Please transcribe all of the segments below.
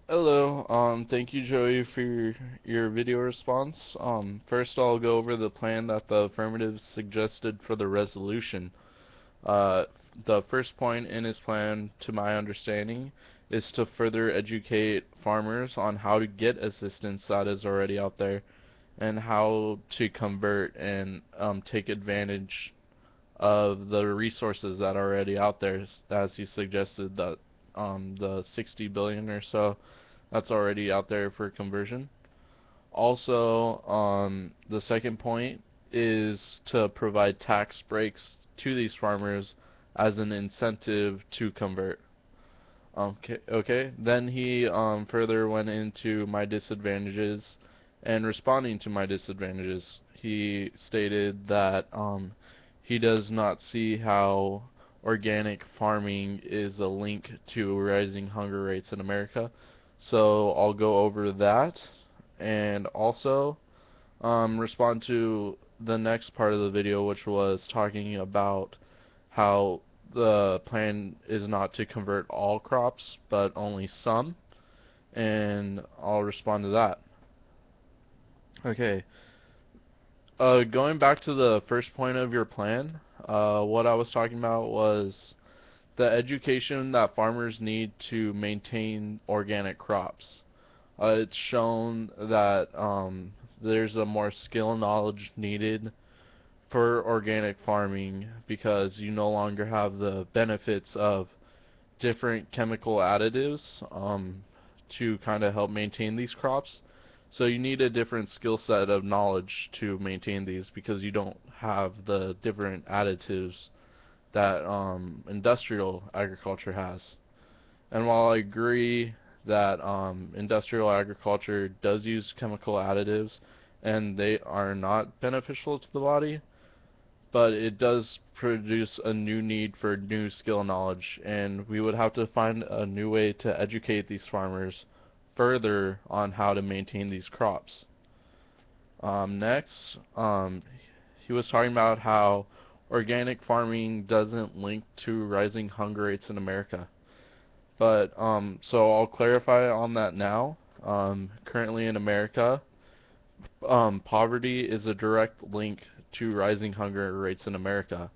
Hello, thank you Joey for your video response. First I'll go over the plan that the affirmative suggested for the resolution. Uh, the first point in his plan, to my understanding, is to further educate farmers on how to get assistance that is already out there and how to convert and take advantage of the resources that are already out there, as he suggested that the 60 billion or so that's already out there for conversion. Also, the second point is to provide tax breaks to these farmers as an incentive to convert. Okay. Then he further went into my disadvantages and responding to my disadvantages. He stated that he does not see how organic farming is a link to rising hunger rates in America. So I'll go over that and also respond to the next part of the video, which was talking about how the plan is not to convert all crops, but only some, and I'll respond to that. Okay, going back to the first point of your plan, what I was talking about was the education that farmers need to maintain organic crops. It's shown that there's a more skill and knowledge needed for organic farming because you no longer have the benefits of different chemical additives to kind of help maintain these crops. So you need a different skill set of knowledge to maintain these because you don't have the different additives that industrial agriculture has. And while I agree that industrial agriculture does use chemical additives and they are not beneficial to the body, but it does produce a new need for new skill knowledge, and we would have to find a new way to educate these farmers further on how to maintain these crops. Next, he was talking about how organic farming doesn't link to rising hunger rates in America. But so I'll clarify on that now. Currently in America, poverty is a direct link to rising hunger rates in America.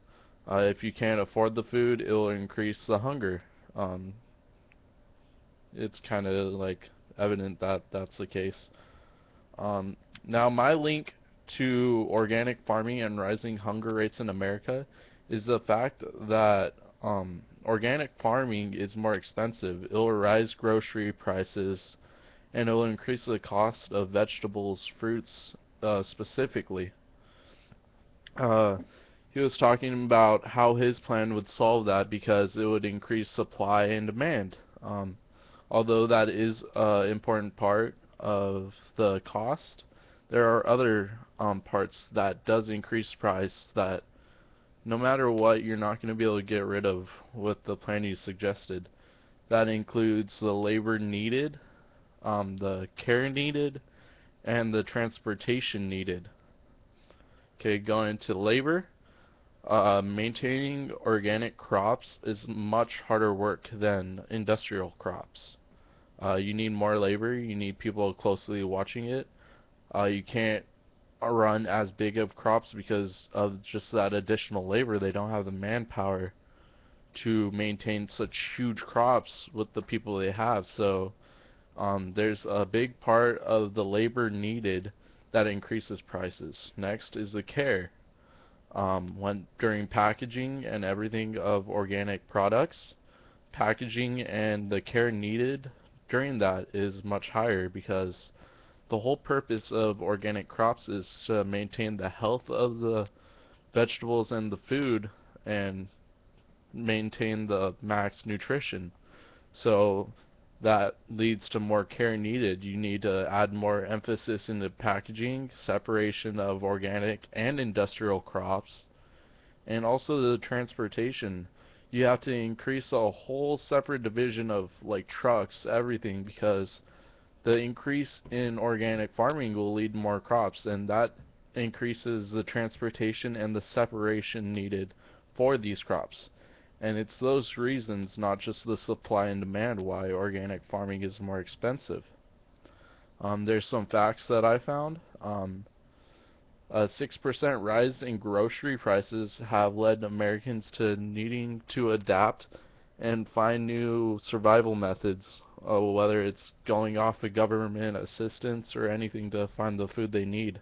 If you can't afford the food, it will increase the hunger. Um, it's kind of like evident that that's the case. Um, Now, my link to organic farming and rising hunger rates in America is the fact that organic farming is more expensive. It'll rise grocery prices and it'll increase the cost of vegetables, fruits, specifically. Uh, he was talking about how his plan would solve that because it would increase supply and demand. Although that is an important part of the cost, there are other parts that does increase price that no matter what, you're not going to be able to get rid of with the plan you suggested. That includes the labor needed, the care needed, and the transportation needed. Okay, going to labor. Maintaining organic crops is much harder work than industrial crops. You need more labor, you need people closely watching it. You can't run as big of crops because of just that additional labor. They don't have the manpower to maintain such huge crops with the people they have. So there's a big part of the labor needed that increases prices. Next is the care. When during packaging and everything of organic products, packaging and the care needed during that is much higher because the whole purpose of organic crops is to maintain the health of the vegetables and the food and maintain the max nutrition. So that leads to more care needed. You need to add more emphasis in the packaging, separation of organic and industrial crops, and also the transportation. You have to increase a whole separate division of like trucks, everything, because the increase in organic farming will lead to more crops, and that increases the transportation and the separation needed for these crops. And it's those reasons, not just the supply and demand, why organic farming is more expensive. There's some facts that I found. A 6% rise in grocery prices have led Americans to needing to adapt and find new survival methods, whether it's going off of government assistance or anything to find the food they need.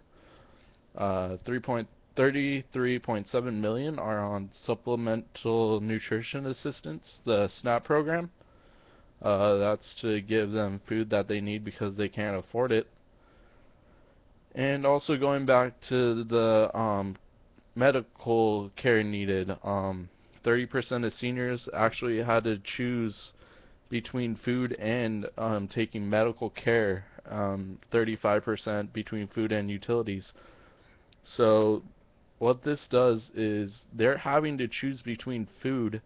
33.7 million are on supplemental nutrition assistance, the SNAP program. That's to give them food that they need because they can't afford it. And also going back to the medical care needed, 30% of seniors actually had to choose between food and taking medical care, 35% between food and utilities. So what this does is they're having to choose between food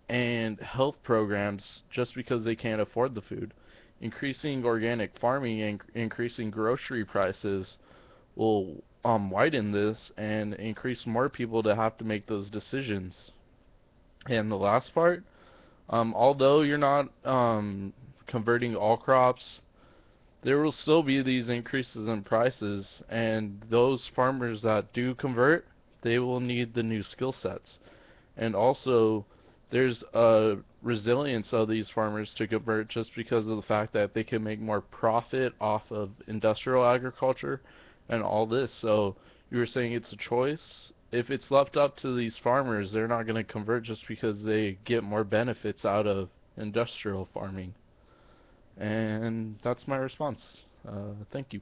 and health programs just because they can't afford the food. Increasing organic farming and increasing grocery prices will widen this and increase more people to have to make those decisions. And the last part, although you're not converting all crops, there will still be these increases in prices, and those farmers that do convert, they will need the new skill sets. And also, there's a resilience of these farmers to convert just because of the fact that they can make more profit off of industrial agriculture and all this. So you were saying it's a choice. If it's left up to these farmers, they're not going to convert just because they get more benefits out of industrial farming. And that's my response. Thank you.